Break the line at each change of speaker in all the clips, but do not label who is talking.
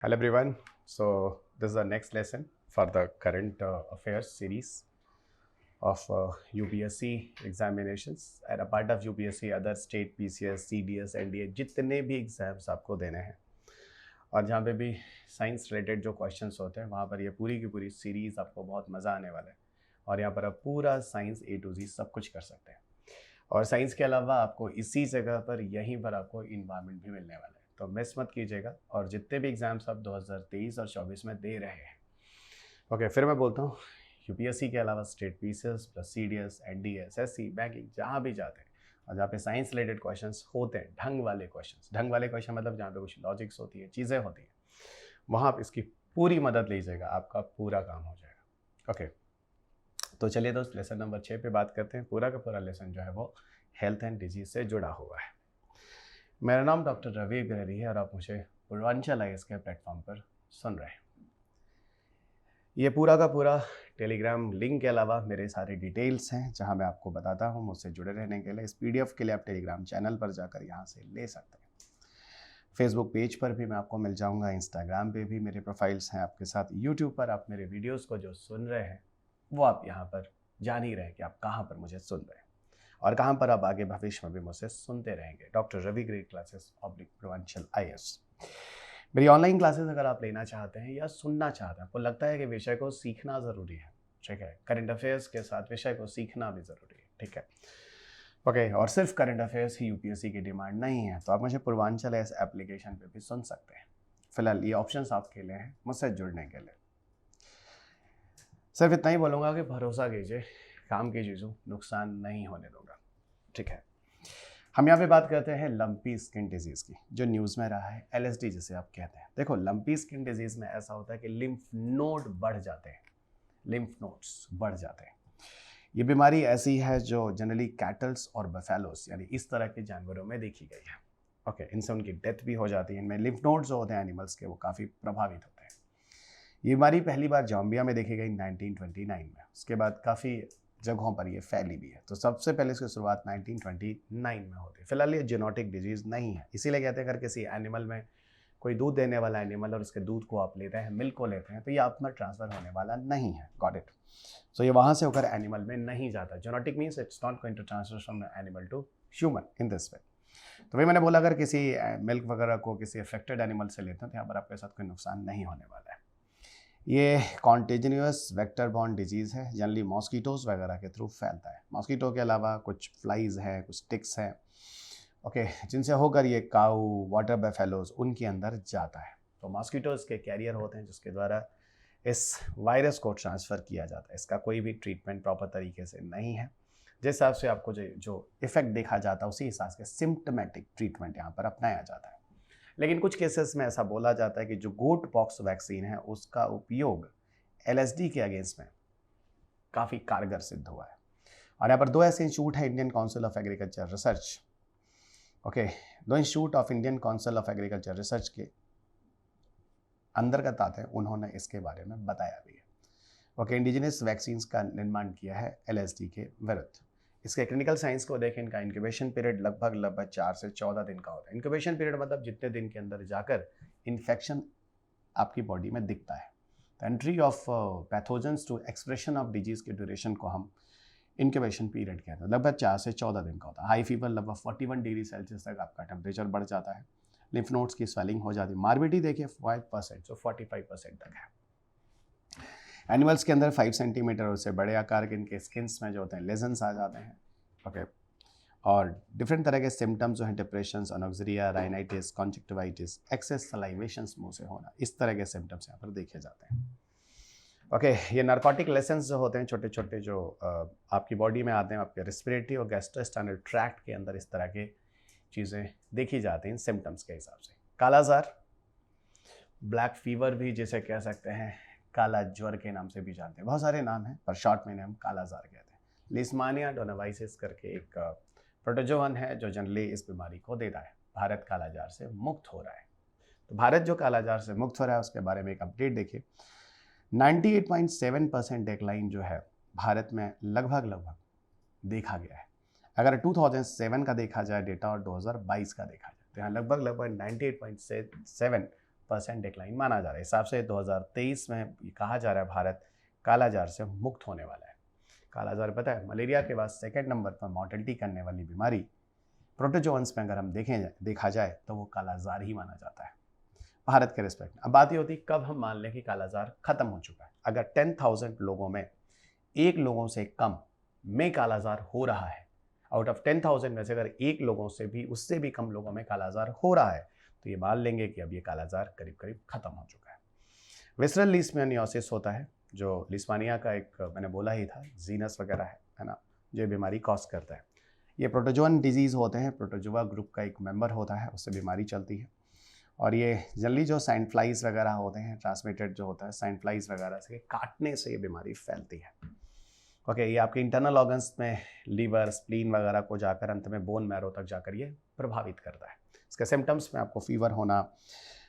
Hello everyone. So this is the next lesson for the current affairs series of UPSC examinations and a part of UPSC other state PCS, CDS, NDA जितने भी exams आपको देने हैं और जहाँ पे भी साइंस रिलेटेड जो क्वेश्चंस होते हैं वहाँ पर ये पूरी की पूरी सीरीज़ आपको बहुत मज़ा आने वाला है और यहाँ पर आप पूरा साइंस A to Z सब कुछ कर सकते हैं और साइंस के अलावा आपको इसी जगह पर यहीं पर आपको इन्वायरमेंट भी मिलने वाला है, तो मिस मत कीजिएगा। और जितने भी एग्जाम्स आप 2023 और 24 में दे रहे हैं, ओके, फिर मैं बोलता हूँ यूपीएससी के अलावा state PCS plus CDS NDA SSC banking जहाँ भी जाते हैं और जहाँ पे साइंस रिलेटेड क्वेश्चंस होते हैं, ढंग वाले क्वेश्चन मतलब जहाँ पे कुछ लॉजिक्स होती है, चीज़ें होती हैं, वहाँ आप इसकी पूरी मदद लीजिएगा, आपका पूरा काम हो जाएगा। ओके, तो चलिए दोस्त, लेसन नंबर 6 पे बात करते हैं। पूरा का पूरा लेसन जो है वो हेल्थ एंड डिजीज से जुड़ा हुआ है। मेरा नाम डॉक्टर रवि गिररी है और आप मुझे पूर्वांचल आईएएस के प्लेटफॉर्म पर सुन रहे हैं। ये पूरा का पूरा टेलीग्राम लिंक के अलावा मेरे सारे डिटेल्स हैं जहां मैं आपको बताता हूं मुझसे जुड़े रहने के लिए। इस पीडीएफ के लिए आप टेलीग्राम चैनल पर जाकर यहां से ले सकते हैं। फेसबुक पेज पर भी मैं आपको मिल जाऊंगा, इंस्टाग्राम पे भी मेरे प्रोफाइल्स हैं आपके साथ, यूट्यूब पर आप मेरे वीडियोज़ को जो सुन रहे हैं वो आप यहाँ पर जान ही रहे हैं कि आप कहाँ पर मुझे सुन रहे हैं और कहाँ पर आप आगे भविष्य में भी मुझसे सुनते रहेंगे। Doctor Ravi grade classes oblique Purvanchal IAS मेरी ऑनलाइन क्लासेस अगर आप लेना चाहते हैं या सुनना चाहते हैं, आपको लगता है कि विषय को सीखना ज़रूरी है, ठीक है, करंट अफेयर्स के साथ विषय को सीखना भी ज़रूरी है, ठीक है, ओके, और सिर्फ करंट अफेयर्स ही यूपीएससी की डिमांड नहीं है, तो आप मुझे पूर्वांचल एस एप्लीकेशन पे भी सुन सकते हैं। फिलहाल ये ऑप्शंस आपके लिए हैं मुझसे जुड़ने के लिए। सिर्फ इतना ही बोलूँगा कि भरोसा कीजिए, काम की चीज़ों नुकसान नहीं होने दूंगा, ठीक है। हम यहाँ पे बात करते हैं लंपी स्किन डिजीज़ की, जो न्यूज़ में रहा है, एलएसडी जिसे आप कहते हैं। देखो, लंपी स्किन डिजीज़ में ऐसा होता है कि लिम्फ नोड बढ़ जाते हैं, लिम्फ नोड्स बढ़ जाते हैं। ये बीमारी ऐसी है जो जनरली कैटल्स और बफेलोस यानी इस तरह के जानवरों में देखी गई है। ओके, इनसे उनकी डेथ भी हो जाती है। इनमें लिम्फ नोड्स जो होते हैं एनिमल्स के, वो काफ़ी प्रभावित होते हैं। ये बीमारी पहली बार जाम्बिया में देखी गई 1929 में। उसके बाद काफ़ी जगहों पर ये फैली भी है। तो सबसे पहले इसकी शुरुआत 1929 में होती है। फिलहाल ये जेनेटिक डिजीज़ नहीं है, इसीलिए कहते हैं अगर किसी एनिमल में कोई दूध देने वाला एनिमल और उसके दूध को आप लेते हैं, मिल्क को लेते हैं, तो ये आप में ट्रांसफ़र होने वाला नहीं है। Got it. सो ये वहाँ से होकर एनिमल में नहीं जाता। Genetic means it's not going to transfer from animal to human in this way. तो वही मैंने बोला, अगर किसी मिल्क वगैरह को किसी अफेक्टेड एनिमल से लेते हैं तो यहाँ पर आपके साथ कोई नुकसान नहीं होने वाला है। ये कॉन्टेजिनियस वेक्टर बॉर्न डिजीज़ है, जनरली मॉस्कीटोज़ वगैरह के थ्रू फैलता है। मॉस्कीटो के अलावा कुछ फ्लाइज हैं, कुछ टिक्स हैं, ओके, जिनसे होकर ये काऊ, वाटर बेफेलोज उनके अंदर जाता है। तो मॉस्कीटोज़ के कैरियर होते हैं जिसके द्वारा इस वायरस को ट्रांसफ़र किया जाता है। इसका कोई भी ट्रीटमेंट प्रॉपर तरीके से नहीं है। जिस हिसाब से आपको जो इफ़ेक्ट देखा जाता है उसी हिसाब से सिम्टमेटिक ट्रीटमेंट यहाँ पर अपनाया जाता है। लेकिन कुछ केसेस में ऐसा बोला जाता है कि जो गोट पॉक्स वैक्सीन है उसका उपयोग एलएसडी के अगेंस्ट में काफ़ी कारगर सिद्ध हुआ है। और यहाँ पर दो ऐसे इंस्टीट्यूट हैं, Indian Council of Agriculture Research, okay, दो institute of Indian Council of Agriculture Research के अंतर्गत आते हैं, उन्होंने इसके बारे में बताया भी है। ओके, इंडिजिनस वैक्सीन्स का निर्माण किया है एलएसडी के विरुद्ध। इसके क्लिनिकल साइंस को देखें, इनका इंक्यूबेशन पीरियड लगभग 4 से 14 दिन का होता है। इंक्यूबेशन पीरियड मतलब जितने दिन के अंदर जाकर इन्फेक्शन आपकी बॉडी में दिखता है। तो entry of pathogens to expression of disease के ड्यूरेशन को हम इंक्यूबेशन पीरियड कहते हैं। लगभग 4 से 14 दिन का होता है। हाई फीवर लगभग 41 डिग्री सेल्सियस तक आपका टेम्परेचर बढ़ जाता है। लिम्फ नोड्स की स्वेलिंग हो जाती है। मार्बिडिटी देखिए 5% से 45% तक है। एनिमल्स के अंदर 5 सेंटीमीटर उससे बड़े आकार के इनके स्किन्स में जो होते हैं लेजन्स आ जाते हैं, ओके, और डिफरेंट तरह के सिम्टम्स जो हैं, डिप्रेशन, अनोक्सिया, राइनाइटिस, कॉन्जक्टिवाइटिस, एक्सेस सलाइवेशंस मुंह से होना, इस तरह के सिम्टम्स यहाँ पर देखे जाते हैं। ओके, ये नार्कोटिक लेसेंस जो होते हैं छोटे छोटे, जो आपकी बॉडी में आते हैं, आपके रेस्पिरेटरी और गैस्ट्रोइंटेस्टाइनल ट्रैक्ट के अंदर इस तरह के चीज़ें देखी जाती हैं सिम्टम्स के हिसाब से। कालाजार, ब्लैक फीवर भी जिसे कह सकते हैं, काला ज्वर के नाम से भी जानते हैं, बहुत सारे नाम हैं पर शॉर्ट में हम कालाजार कहते हैं। लिस्मानिया डोनावाइसिस करके एक प्रोटोजोवन है जो जनरली इस बीमारी को देता है। भारत कालाजार से मुक्त हो रहा है। तो भारत जो कालाजार से मुक्त हो रहा है उसके बारे में एक अपडेट देखिए। 98.7% डेक्लाइन जो है भारत में लगभग देखा गया है। अगर 2007 का देखा जाए डेटा और 2022 का देखा जाए तो यहाँ लगभग 98.7 50% डिक्लाइन माना जा रहा है। हिसाब से 2023 में ये कहा जा रहा है भारत कालाजार से मुक्त होने वाला है। कालाजार पता है मलेरिया के बाद सेकंड नंबर पर मॉर्टेलिटी करने वाली बीमारी प्रोटोजोअन्स में अगर हम देखा जाए तो वो कालाजार ही माना जाता है भारत के रिस्पेक्ट में। अब बात ये होती है कब हम मान लें कि कालाजार खत्म हो चुका है। अगर 10,000 लोगों में 1 लोगों से कम में कालाजार हो रहा है, आउट ऑफ 10,000 में से अगर 1 लोगों से भी उससे भी कम लोगों में कालाजार हो रहा है तो ये मान लेंगे कि अब ये कालाजार करीब करीब खत्म हो चुका है। विसरल लीशमैनियोसिस होता है जो लिस्मानिया का एक मैंने बोला ही था जीनस वगैरह है ना, जो बीमारी कॉज करता है। ये प्रोटोजोअन डिजीज़ होते हैं, प्रोटोजोआ ग्रुप का एक मेंबर होता है, उससे बीमारी चलती है। और ये जनरली जो साइंड फ्लाइज वगैरह होते हैं ट्रांसमिटेड जो होता है साइंड फ्लाइज वगैरह से काटने से ये बीमारी फैलती है। ओके, ये आपके इंटरनल ऑर्गन्स में लीवर स्प्लीन वगैरह को जाकर अंत में बोन मैरो तक जाकर ये प्रभावित करता है। इसके सिम्टम्स में आपको फीवर होना,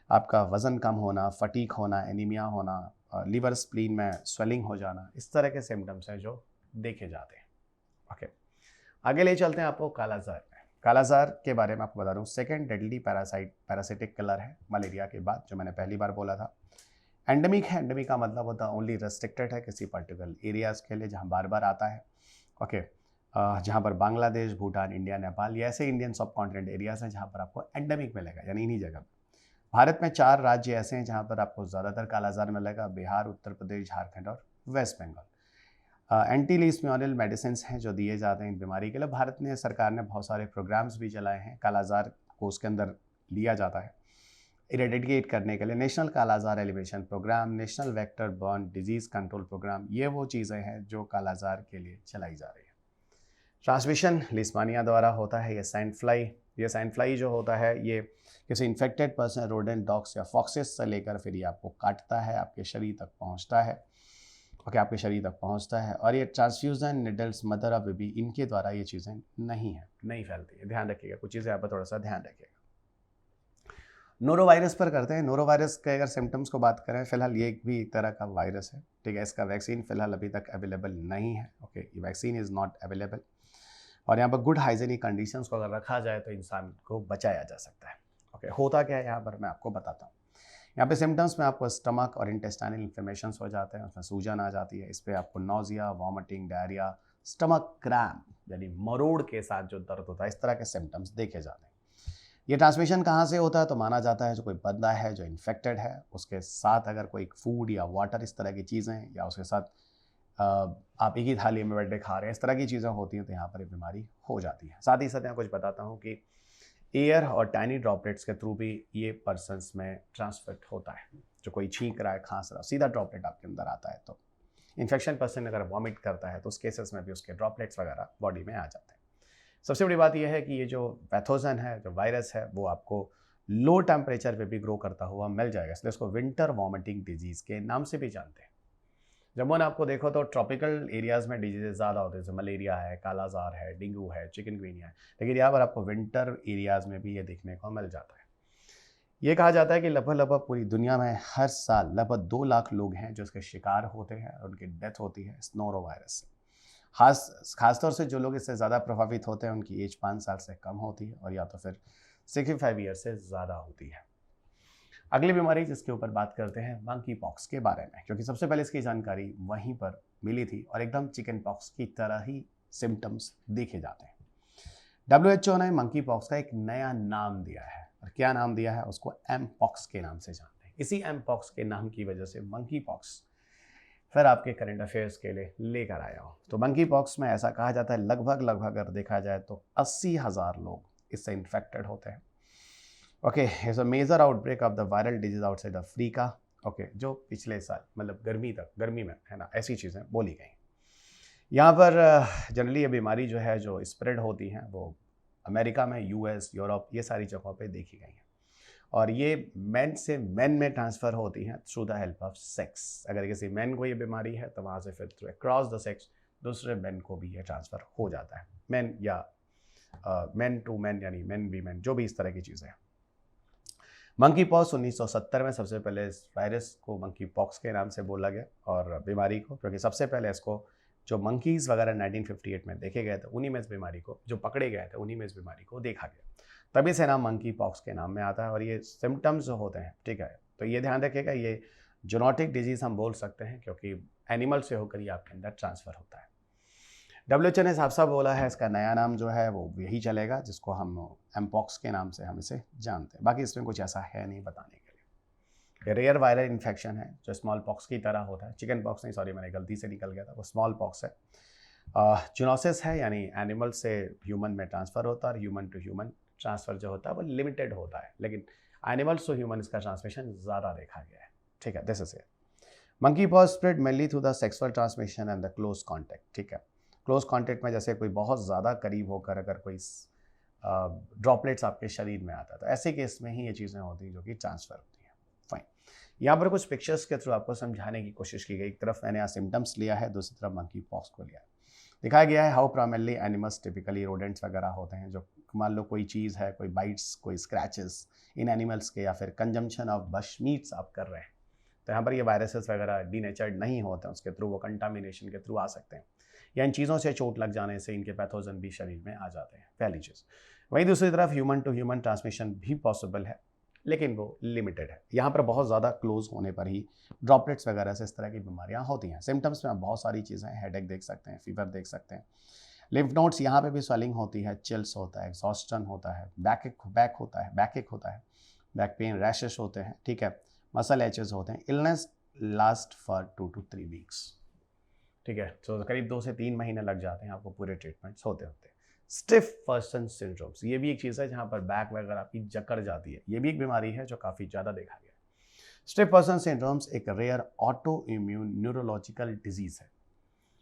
आपका वज़न कम होना, फटीक होना, एनीमिया होना, लीवर स्प्लीन में स्वेलिंग हो जाना, इस तरह के सिम्टम्स हैं जो देखे जाते हैं। ओके, आगे ले चलते हैं आपको कालाजार में। कालाजार के बारे में आपको बता दूं सेकेंड डेडली पैरासिटिक किलर है मलेरिया के बाद, जो मैंने पहली बार बोला था। एंडेमिक है, एंडेमिक का मतलब होता है ओनली रेस्ट्रिक्टेड है किसी पर्टिकुलर एरियाज़ के लिए जहाँ बार बार आता है। ओके, जहाँ पर बांग्लादेश, भूटान, इंडिया, नेपाल ये ऐसे इंडियन सब कॉन्टिनेंट एरियाज़ हैं जहाँ पर आपको एंडेमिक मिलेगा, यानी इन्हीं जगह। भारत में 4 राज्य ऐसे हैं जहाँ पर आपको ज़्यादातर कालाजार मिलेगा, बिहार, उत्तर प्रदेश, झारखंड और वेस्ट बंगाल। एंटी लीशमैनियल मेडिसिन हैं जो दिए जाते हैं बीमारी के लिए। भारत ने सरकार ने बहुत सारे प्रोग्राम्स भी चलाए हैं, कालाजार को उसके अंदर लिया जाता है इरेडिकेट करने के लिए। National kala azar elimination programme, national vector borne disease control programme, ये वो चीज़ें हैं जो कालाजार के लिए चलाई जा रही है। ट्रांसमिशन लिस्मानिया द्वारा होता है। ये सैंड फ्लाई जो होता है ये किसी इन्फेक्टेड पर्सन, रोडेंट, डॉग्स या फॉक्सेस से लेकर फिर ये आपको काटता है, आपके शरीर तक पहुंचता है। ओके, आपके शरीर तक पहुंचता है। और ये transfusion needles, mother of baby, इनके द्वारा ये चीज़ें नहीं फैलती है। ध्यान रखिएगा, कुछ चीज़ें आप थोड़ा सा ध्यान रखिएगा। नोरोवायरस पर करते हैं। नोरोवायरस के अगर सिम्टम्स को बात करें, फिलहाल ये भी एक तरह का वायरस है, ठीक है। इसका वैक्सीन फिलहाल अभी तक अवेलेबल नहीं है। ओके, ये वैक्सीन इज़ नॉट अवेलेबल। और यहाँ पर गुड हाइजीनिक कंडीशंस को अगर रखा जाए तो इंसान को बचाया जा सकता है। ओके, होता क्या है यहाँ पर मैं आपको बताता हूँ। यहाँ पे सिम्टम्स में आपको स्टमक और इंटेस्टाइनल इन्फ्लेमेशंस हो जाते हैं, उसमें सूजन आ जाती है। इस पर आपको nausea, vomiting, diarrhoea, stomach cramp यानी मरोड़ के साथ जो दर्द होता है, इस तरह के सिम्टम्स देखे जाते हैं। ये ट्रांसमिशन कहाँ से होता है तो माना जाता है जो कोई बंदा है जो इन्फेक्टेड है उसके साथ अगर कोई फूड या वाटर इस तरह की चीज़ें, या उसके साथ आप एक ही थाली में बैठे खा रहे हैं, इस तरह की चीज़ें होती हैं तो यहाँ पर बीमारी हो जाती है। साथ ही साथ यहाँ कुछ बताता हूँ कि एयर और टाइनी ड्रॉपलेट्स के थ्रू भी ये पर्सनस में ट्रांसफर होता है। जो कोई छींक रहा है, खांस रहा है, सीधा ड्रॉपलेट आपके अंदर आता है। तो इन्फेक्शन पर्सन अगर वॉमिट करता है तो उस केसेस में भी उसके ड्रॉपलेट्स वगैरह बॉडी में आ जाते हैं। सबसे बड़ी बात यह है कि ये जो पैथोजन है, जो वायरस है, वो आपको लो टेम्परेचर पे भी ग्रो करता हुआ मिल जाएगा, इसलिए इसको विंटर वॉमिटिंग डिजीज़ के नाम से भी जानते हैं। जब मन आपको देखो तो ट्रॉपिकल एरियाज़ में डिजीज़ ज़्यादा होते हैं, जैसे मलेरिया है, कालाजार है, डेंगू है, चिकनगुनिया है, लेकिन यहाँ पर आपको विंटर एरियाज़ में भी ये देखने को मिल जाता है। ये कहा जाता है कि लगभग पूरी दुनिया में हर साल लगभग 2 लाख लोग हैं जो इसके शिकार होते हैं और उनकी डेथ होती है इस नोरो वायरस से। खासतौर से जो लोग इससे ज़्यादा प्रभावित होते हैं उनकी एज 5 साल से कम होती है और या तो फिर 65 ईयर से ज़्यादा होती है। अगली बीमारी जिसके ऊपर बात करते हैं मंकी पॉक्स के बारे में, क्योंकि सबसे पहले इसकी जानकारी वहीं पर मिली थी और एकदम चिकन पॉक्स की तरह ही सिम्टम्स देखे जाते हैं। WHO ने मंकी पॉक्स का एक नया नाम दिया है, और क्या नाम दिया है उसको एम पॉक्स के नाम से जानते हैं। इसी एम पॉक्स के नाम की वजह से मंकी पॉक्स फिर आपके करंट अफेयर्स के लिए लेकर आया हूँ। तो मंकी पॉक्स में ऐसा कहा जाता है लगभग अगर देखा जाए तो 80,000 लोग इससे इन्फेक्टेड होते हैं। Okay, it's a major outbreak of the viral disease outside Africa. Okay, जो पिछले साल मतलब गर्मी में है ना, ऐसी चीज़ें बोली गई। यहाँ पर जनरली ये बीमारी जो है जो स्प्रेड होती हैं वो अमेरिका में, US, यूरोप, ये सारी जगहों पे देखी गई हैं, और ये मैन से मैन में ट्रांसफ़र होती हैं through the help of sex. अगर किसी मैन को ये बीमारी है तो वहाँ से फिर थ्रू अक्रॉस द सेक्स दूसरे मैन को भी ये ट्रांसफ़र हो जाता है। मैन या मैन टू मैन, यानी मैन वीमेन, जो भी इस तरह की चीज़ें हैं। मंकी पॉक्स 1970 में सबसे पहले इस वायरस को मंकी पॉक्स के नाम से बोला गया, और बीमारी को, क्योंकि सबसे पहले इसको जो मंकीज़ वगैरह 1958 में देखे गए थे उन्हीं में इस बीमारी को, जो पकड़े गए थे उन्हीं में इस बीमारी को देखा गया, तभी से नाम मंकी पॉक्स के नाम में आता है। और ये सिम्टम्स जो होते हैं, ठीक है, तो ये ध्यान रखिएगा, ये जूनोटिक डिजीज़ हम बोल सकते हैं क्योंकि एनिमल से होकर ये आपके अंदर ट्रांसफ़र होता है। WHO ने साफ साफ बोला है इसका नया नाम जो है वो यही चलेगा, जिसको हम एमपॉक्स के नाम से हम इसे जानते हैं। बाकी इसमें कुछ ऐसा है नहीं बताने के लिए। रेयर वायरल इन्फेक्शन है जो स्मॉल पॉक्स की तरह होता है, चिकन पॉक्स नहीं, सॉरी मैंने गलती से निकल गया था, वो स्मॉल पॉक्स है। जूनोसिस है यानी एनिमल से ह्यूमन में ट्रांसफ़र होता है, और ह्यूमन टू ह्यूमन ट्रांसफ़र जो होता है वो लिमिटेड होता है, लेकिन एनिमल्स टू ह्यूमन इसका ट्रांसमिशन ज़्यादा देखा गया है। ठीक है, this is it. Monkey pox spread mainly through the sexual transmission and the close contact. ठीक है, क्लोज कॉन्टैक्ट में जैसे कोई बहुत ज़्यादा करीब होकर अगर कोई ड्रॉपलेट्स आपके शरीर में आता है तो ऐसे केस में ही ये चीज़ें होती हैं जो कि ट्रांसफ़र होती हैं। फाइन, यहाँ पर कुछ पिक्चर्स के थ्रू आपको समझाने की कोशिश की गई। एक तरफ मैंने यहाँ सिम्टम्स लिया है, दूसरी तरफ मंकी पॉक्स को लिया है। दिखाया गया है how primarily animals typically rodents वगैरह होते हैं, जो मान लो कोई चीज़ है, कोई बाइट्स, कोई स्क्रैचेस इन एनिमल्स के, या फिर कंजम्पशन ऑफ बश मीट्स आप कर रहे हैं, तो यहाँ पर ये वायरसेस वगैरह डीनेचर्ड नहीं होते हैं, उसके थ्रू वो कंटामिनेशन के थ्रू आ सकते हैं, या इन चीज़ों से चोट लग जाने से इनके पैथोजन भी शरीर में आ जाते हैं, पहली चीज़। वहीं दूसरी तरफ ह्यूमन टू ह्यूमन ट्रांसमिशन भी पॉसिबल है, लेकिन वो लिमिटेड है। यहाँ पर बहुत ज़्यादा क्लोज होने पर ही ड्रॉपलेट्स वगैरह से इस तरह की बीमारियाँ होती हैं। सिम्टम्स में आप बहुत सारी चीज़ें हैं, हेडेक देख सकते हैं, फीवर देख सकते हैं, लिम्फ नोड्स यहाँ पे भी स्वेलिंग होती है, चिल्स होता है, एग्जॉस्टन होता है, बैक होता है, बैक पेन, रैशेस होते हैं, ठीक है, मसल एचेस होते हैं। Illness last for 2 to 3 weeks. ठीक है, तो करीब 2 से 3 महीने लग जाते हैं आपको पूरे ट्रीटमेंट्स होते होते। स्टिफ पर्सन सिंड्रोम्स, ये भी एक चीज़ है जहाँ पर बैक वगैरह आपकी जकड़ जाती है, ये भी एक बीमारी है जो काफ़ी ज़्यादा देखा गया है। स्टिफ पर्सन सिंड्रोम्स एक rare auto immune neurological disease है।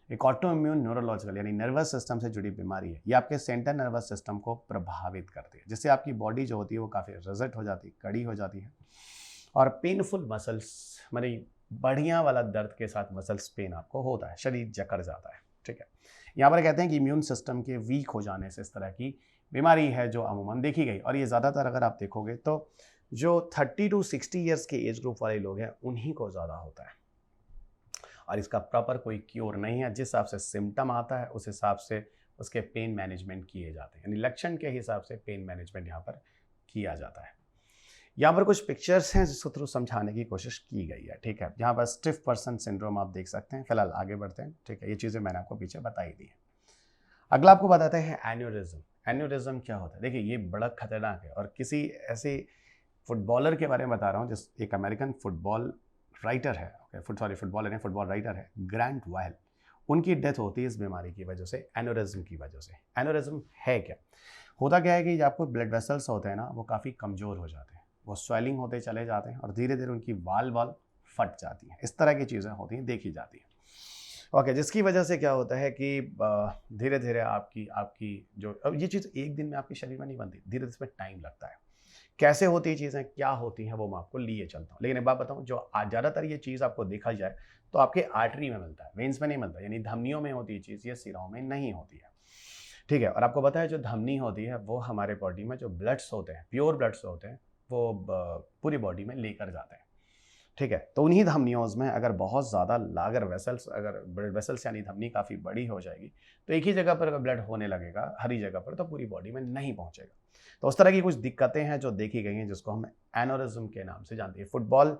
एक ऑटो इम्यून न्यूरोलॉजिकल यानी नर्वस सिस्टम से जुड़ी बीमारी है। ये आपके सेंट्रल नर्वस सिस्टम को प्रभावित करती है, जिससे आपकी बॉडी जो होती है वो काफ़ी रिजिड हो जाती है, कड़ी हो जाती है, और पेनफुल मसल्स, मानी बढ़िया वाला दर्द के साथ मसल्स पेन आपको होता है, शरीर जकड़ जाता है। ठीक है, यहाँ पर कहते हैं कि इम्यून सिस्टम के वीक हो जाने से इस तरह की बीमारी है जो अमूमन देखी गई, और ये ज़्यादातर अगर आप देखोगे तो जो 30 to 60 ईयर्स के एज ग्रुप वाले लोग हैं उन्हीं को ज़्यादा होता है, और इसका प्रॉपर कोई क्योर नहीं है। जिस हिसाब से सिम्टम आता है उस हिसाब से उसके पेन मैनेजमेंट किए जाते हैं, यानी लक्षण के हिसाब से पेन मैनेजमेंट यहाँ पर किया जाता है। यहाँ पर कुछ पिक्चर्स हैं जिसको थ्रू समझाने की कोशिश की गई है। ठीक है, यहाँ पर स्टिफ पर्सन सिंड्रोम आप देख सकते हैं। फिलहाल आगे बढ़ते हैं। ठीक है, ये चीज़ें मैंने आपको पीछे बताई दी है। अगला आपको बताते हैं एन्यूरिज्म। एन्यूरिज्म क्या होता है? देखिए, ये बड़ा खतरनाक है, और किसी ऐसे फुटबॉलर के बारे में बता रहा हूँ, जिस एक अमेरिकन फुटबॉल राइटर है, फुटबॉल राइटर है, ग्रांट वायल। उनकी डेथ होती है इस बीमारी की वजह से, एन्यूरिज्म की वजह से। एन्यूरिज्म है क्या? होता क्या है कि आपको ब्लड वेसल्स होते हैं ना, वो काफ़ी कमज़ोर हो जाते हैं, वो स्वेलिंग होते चले जाते हैं, और धीरे धीरे उनकी वाल फट जाती हैं। इस तरह की चीज़ें होती हैं, देखी जाती हैं। ओके, जिसकी वजह से क्या होता है कि धीरे धीरे आपकी जो, अब ये चीज़ एक दिन में आपके शरीर में नहीं बनती, धीरे धीरे इसमें टाइम लगता है। कैसे होती है चीज़ें, क्या होती हैं, वो मैं आपको लिए चलता हूँ। लेकिन एक बात बताऊँ, जो ज़्यादातर ये चीज़ आपको देखा जाए तो आपके आर्टरी में मिलता है, वेन्स में नहीं मिलता, यानी धमनियों में होती है चीज़, ये सिराओं में नहीं होती है। ठीक है, और आपको पता है जो धमनी होती है वो हमारे बॉडी में जो ब्लड्स होते हैं, प्योर ब्लड्स होते हैं, वो पूरी बॉडी में लेकर जाते हैं। ठीक है, तो उन्हीं धमनियों में अगर बहुत ज़्यादा लागर वेसल्स, अगर ब्लड वेसल्स यानी धमनी काफ़ी बड़ी हो जाएगी, तो एक ही जगह पर अगर ब्लड होने लगेगा हर ही जगह पर, तो पूरी बॉडी में नहीं पहुंचेगा। तो उस तरह की कुछ दिक्कतें हैं जो देखी गई हैं, जिसको हम एनोरिज्म के नाम से जानते हैं। फुटबॉल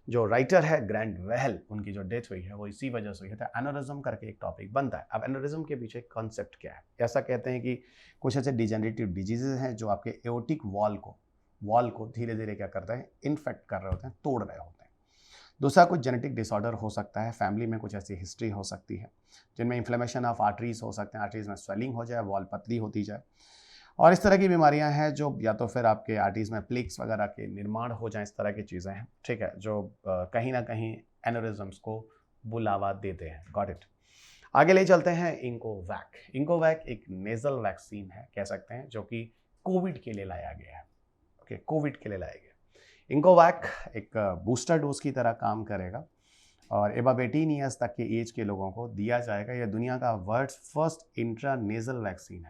जो राइटर है ग्रैंट वेहल, उनकी जो डेथ हुई है वो इसी वजह से हुई है। तो एनोरिज्म करके एक टॉपिक बनता है। अब एनोरिज्म के पीछे कॉन्सेप्ट क्या है? ऐसा कहते हैं कि कुछ ऐसे डिजेनरेटिव डिजीजेज हैं जो आपके एओर्टिक वॉल को धीरे धीरे क्या करते हैं, इन्फेक्ट कर रहे होते हैं, तोड़ रहे होते हैं। दूसरा, कुछ जेनेटिक डिसऑर्डर हो सकता है, फैमिली में कुछ ऐसी हिस्ट्री हो सकती है जिनमें इन्फ्लेमेशन ऑफ आर्टरीज हो सकते हैं, आर्टरीज में स्वेलिंग हो जाए, वॉल पतली होती जाए, और इस तरह की बीमारियां हैं जो या तो फिर आपके आर्टरीज में प्लेक्स वगैरह के निर्माण हो जाएं, इस तरह की चीज़ें हैं। ठीक है, जो कहीं ना कहीं एनोरिज्म्स को बुलावा देते हैं। Got it. आगे ले चलते हैं इंकोवैक। इंकोवैक एक नेजल वैक्सीन है, कह सकते हैं, जो कि कोविड के लिए लाया गया है। ओके, कोविड के लिए लाया गया। इंकोवैक एक बूस्टर डोज की तरह काम करेगा, और एबव 18 ईयर्स तक के एज के लोगों को दिया जाएगा। यह दुनिया का वर्ल्ड्स फर्स्ट इंट्रानेजल वैक्सीन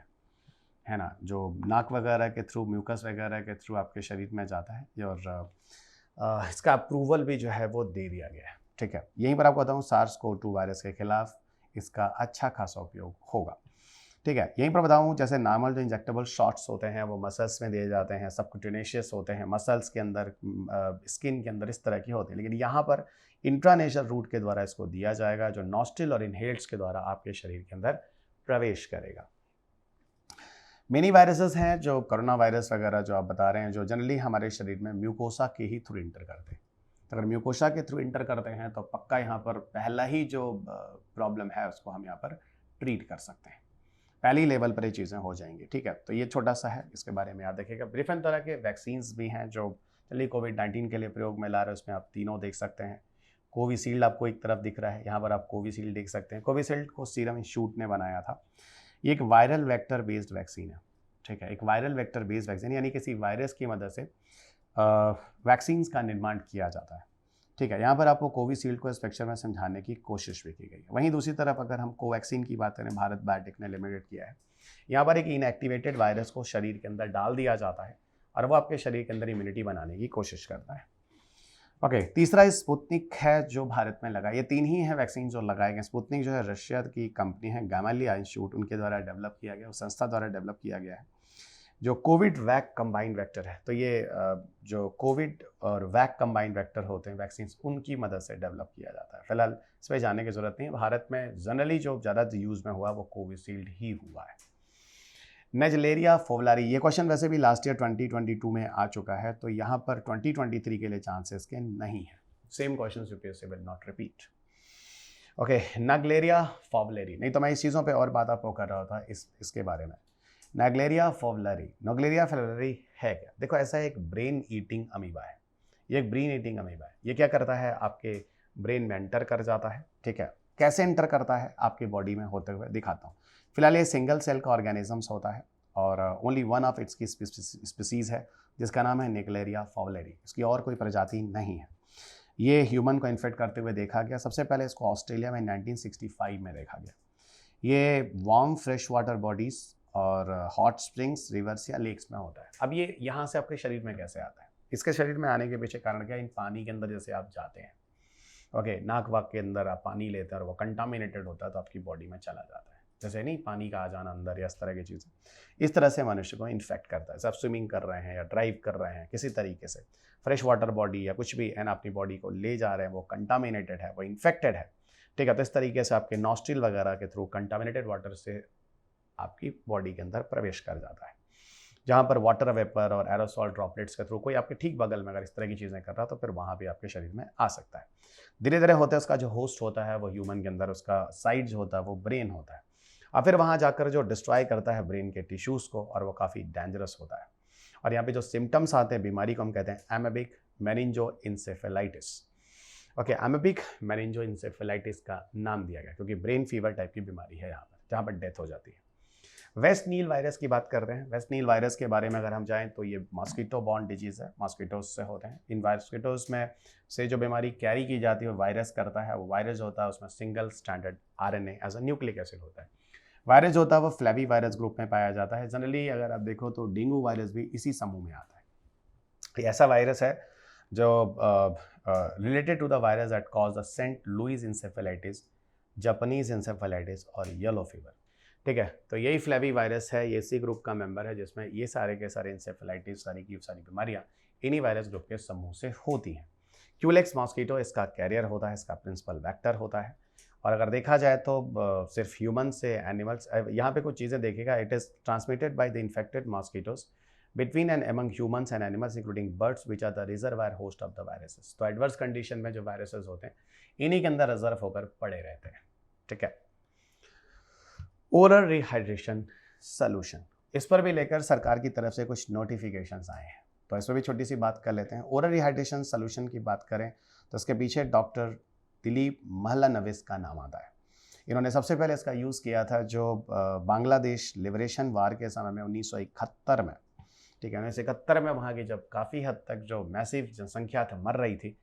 है ना, जो नाक वगैरह के थ्रू, म्यूकस वगैरह के थ्रू आपके शरीर में जाता है, और इसका अप्रूवल भी जो है वो दे दिया गया है। ठीक है, यहीं पर आपको बताऊँ, SARS-CoV-2 वायरस के खिलाफ इसका अच्छा खासा उपयोग होगा। ठीक है। यहीं पर बताऊँ, जैसे नॉर्मल जो इंजेक्टेबल शॉट्स होते हैं वो मसल्स में दिए जाते हैं, सबक्यूटेनियस होते हैं, मसल्स के अंदर, स्किन के अंदर, इस तरह की होती है। लेकिन यहाँ पर इंट्रानेशनल रूट के द्वारा इसको दिया जाएगा, जो नॉस्ट्रिल और इनहेल्स के द्वारा आपके शरीर के अंदर प्रवेश करेगा। मेनी वायरसेस हैं जो कोरोना वायरस वगैरह जो आप बता रहे हैं, जो जनरली हमारे शरीर में म्यूकोसा के ही थ्रू इंटर करते हैं। तो अगर म्यूकोसा के थ्रू इंटर करते हैं तो पक्का यहाँ पर पहला ही जो प्रॉब्लम है उसको हम यहाँ पर ट्रीट कर सकते हैं। पहली लेवल पर ये चीज़ें हो जाएंगी, ठीक है। तो ये छोटा सा है, इसके बारे में आप देखिएगा। डिफरेंट तरह के वैक्सीन्स भी हैं जो चलिए कोविड-19 के लिए प्रयोग में ला रहे हैं, उसमें आप तीनों देख सकते हैं। कोविशील्ड आपको एक तरफ दिख रहा है, यहाँ पर आप कोविशील्ड देख सकते हैं। कोविशील्ड को सीरम इंस्टीट्यूट ने बनाया था। ये एक वायरल वेक्टर बेस्ड वैक्सीन है, ठीक है। एक वायरल वेक्टर बेस्ड वैक्सीन यानी किसी वायरस की मदद से वैक्सीन्स का निर्माण किया जाता है, ठीक है। यहाँ पर आपको कोविशील्ड को इस पिक्चर में समझाने की कोशिश भी की गई है। वहीं दूसरी तरफ अगर हम कोवैक्सीन की बात करें, भारत बायोटेक ने लिमिटेड किया है। यहाँ पर एक इनएक्टिवेटेड वायरस को शरीर के अंदर डाल दिया जाता है और वो आपके शरीर के अंदर इम्यूनिटी बनाने की कोशिश करता है। ओके, तीसरा स्पुतनिक है जो भारत में लगा। ये तीन ही है वैक्सीन जो लगाए गए। स्पुतनिक जो है रशिया की कंपनी है, गामालिया इंस्टीट्यूट, उनके द्वारा डेवलप किया गया, उस संस्था द्वारा डेवलप किया गया है, जो कोविड वैक कंबाइंड वेक्टर है। तो ये जो कोविड और वैक कंबाइंड वेक्टर होते हैं वैक्सीन, उनकी मदद से डेवलप किया जाता है। फिलहाल इस पर जाने की जरूरत नहीं है। भारत में जनरली जो ज़्यादा यूज़ में हुआ वो कोविशील्ड ही हुआ है। नेजलेरिया फोवलारी, ये क्वेश्चन वैसे भी लास्ट ईयर 2022 में आ चुका है, तो यहाँ पर 2023 के लिए चांसेस के नहीं है। Same question UPSC will not repeat. Okay, Naegleria fowleri, नहीं तो मैं इस चीज़ों पे और बात आपको कर रहा था इसके बारे में। नाग्लेरिया फोवलेरी, नाग्लेरिया फोवलेरी है क्या? देखो, ऐसा एक ब्रेन ईटिंग अमीबा है। ये एक ब्रेन ईटिंग अमीबा है। ये क्या करता है, आपके ब्रेन में एंटर कर जाता है, ठीक है। कैसे एंटर करता है आपकी बॉडी में होते हुए दिखाता हूँ। फिलहाल ये सिंगल सेल का ऑर्गेनिजम्स होता है और ओनली वन ऑफ इट्स की स्पीसीज़ है जिसका नाम है निकलेरिया फोवलेरी। इसकी और कोई प्रजाति नहीं है। ये ह्यूमन को इन्फेक्ट करते हुए देखा गया। सबसे पहले इसको ऑस्ट्रेलिया में 1965 में देखा गया। ये वार्म फ्रेश वाटर बॉडीज़ और हॉट स्प्रिंग्स, रिवर्स या लेक्स में होता है। अब ये यहाँ से आपके शरीर में कैसे आता है? इसके शरीर में आने के पीछे कारण क्या है? इन पानी के अंदर जैसे आप जाते हैं, ओके, नाक वाक के अंदर आप पानी लेते हैं और वो कंटामिनेटेड होता है तो आपकी बॉडी में चला जाता है। जैसे नहीं पानी का आ जाना अंदर या इस तरह की चीज़ें, इस तरह से मनुष्य को इन्फेक्ट करता है। सब स्विमिंग कर रहे हैं या ड्राइव कर रहे हैं, किसी तरीके से फ्रेश वाटर बॉडी या कुछ भी एंड अपनी बॉडी को ले जा रहे हैं, वो कंटामिनेटेड है, वो इन्फेक्टेड है, ठीक है। तो इस तरीके से आपके नॉस्ट्रिल वगैरह के थ्रू कंटामिनेटेड वाटर से आपकी बॉडी के अंदर प्रवेश कर जाता है। जहाँ पर वाटर वेपर और एरोसॉल ड्रॉपलेट्स के थ्रू कोई आपके ठीक बगल में अगर इस तरह की चीज़ें कर रहा तो फिर वहाँ भी आपके शरीर में आ सकता है। धीरे धीरे होता है, उसका जो होस्ट होता है वो ह्यूमन के अंदर, उसका साइड जो होता है वो ब्रेन होता है, और फिर वहाँ जाकर जो डिस्ट्रॉय करता है ब्रेन के टिश्यूज़ को, और वो काफ़ी डेंजरस होता है। और यहाँ पे जो सिम्टम्स आते हैं बीमारी को हम कहते हैं एमेबिक मेनिंजोइंसेफेलाइटिस। ओके, एमेबिक मेनिंजोइंसेफेलाइटिस का नाम दिया गया क्योंकि ब्रेन फीवर टाइप की बीमारी है यहाँ पर, जहाँ पर डेथ हो जाती है। वेस्ट नील वायरस की बात करते हैं। वेस्ट नील वायरस के बारे में अगर हम जाएं तो ये मॉस्किटो बॉर्न डिजीज़ है, मॉस्किटोज से होते हैं। इन मॉस्किटोज में से जो बीमारी कैरी की जाती है वो वायरस करता है। वो वायरस होता है उसमें single standard RNA as a nucleic acid होता है। वायरस होता है वो फ्लेवी वायरस ग्रुप में पाया जाता है। जनरली अगर आप देखो तो डेंगू वायरस भी इसी समूह में आता है। ये ऐसा वायरस है जो related to the virus that cause the Saint Louis encephalitis, Japanese encephalitis और येलो फीवर, ठीक है। तो यही फ्लेवी वायरस है, ये इसी ग्रुप का मेंबर है जिसमें ये सारे के सारे इंसेफेलाइटिस, सारी की सारी बीमारियां इन्हीं वायरस ग्रुप के समूह से होती हैं। क्यूलेक्स मॉस्किटो इसका कैरियर होता है, इसका प्रिंसिपल वेक्टर होता है। और अगर देखा जाए तो सिर्फ ह्यूमन से एनिमल्स, यहाँ पे कुछ चीज़ें देखेगा। It is transmitted by the infected mosquitoes between and among humans and animals including birds which are the reservoir host of the viruses. तो एडवर्स कंडीशन में जो वायरसेस होते हैं इन्हीं के अंदर रिजर्व होकर पड़े रहते हैं, ठीक है। ओरल रिहाइड्रेशन सॉल्यूशन, इस पर भी लेकर सरकार की तरफ से कुछ नोटिफिकेशंस आए हैं, तो इस पर भी छोटी सी बात कर लेते हैं। ओरल रिहाइड्रेशन सॉल्यूशन की बात करें तो इसके पीछे डॉक्टर दिलीप महलानविस का नाम आता है। इन्होंने सबसे पहले इसका यूज़ किया था जो बांग्लादेश लिबरेशन वार के समय में 1971 में, ठीक है, 1971 में वहाँ की जब काफ़ी हद तक जो मैसिव जनसंख्या था मर रही थी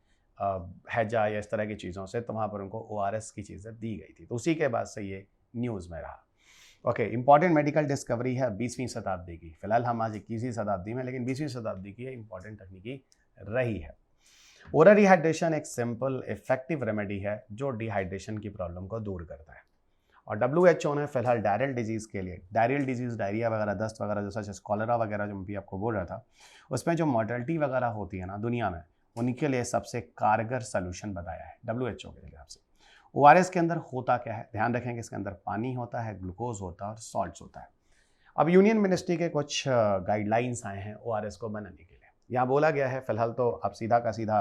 हैजा या इस तरह की चीज़ों से, तो वहाँ पर उनको ORS की चीज़ें दी गई थी। तो उसी के बाद से ये न्यूज़ में रहा। ओके, इंपॉर्टेंट मेडिकल डिस्कवरी है 20वीं शताब्दी की। फिलहाल हम आज 21वीं शताब्दी में, लेकिन 20वीं शताब्दी की इंपॉर्टेंट तकनीकी रही है। ओरल डिहाइड्रेशन एक सिंपल इफेक्टिव रेमेडी है जो डिहाइड्रेशन की प्रॉब्लम को दूर करता है। और WHO ने फिलहाल डायरियल डिजीज़ के लिए, डायरियल डिजीज़ डायरिया वगैरह, दस्त वगैरह, जैसा कॉलरा वगैरह जो मैं भी आपको बोल रहा था, उसमें जो मॉर्टेलिटी वगैरह होती है ना दुनिया में, उनके लिए सबसे कारगर सॉल्यूशन बताया है WHO के हिसाब से। ORS के अंदर होता क्या है, ध्यान रखेंगे, इसके अंदर पानी होता है, ग्लूकोज होता है और सॉल्ट्स होता है। अब यूनियन मिनिस्ट्री के कुछ गाइडलाइंस आए हैं ORS को बनाने के लिए। यहाँ बोला गया है, फिलहाल तो आप सीधा का सीधा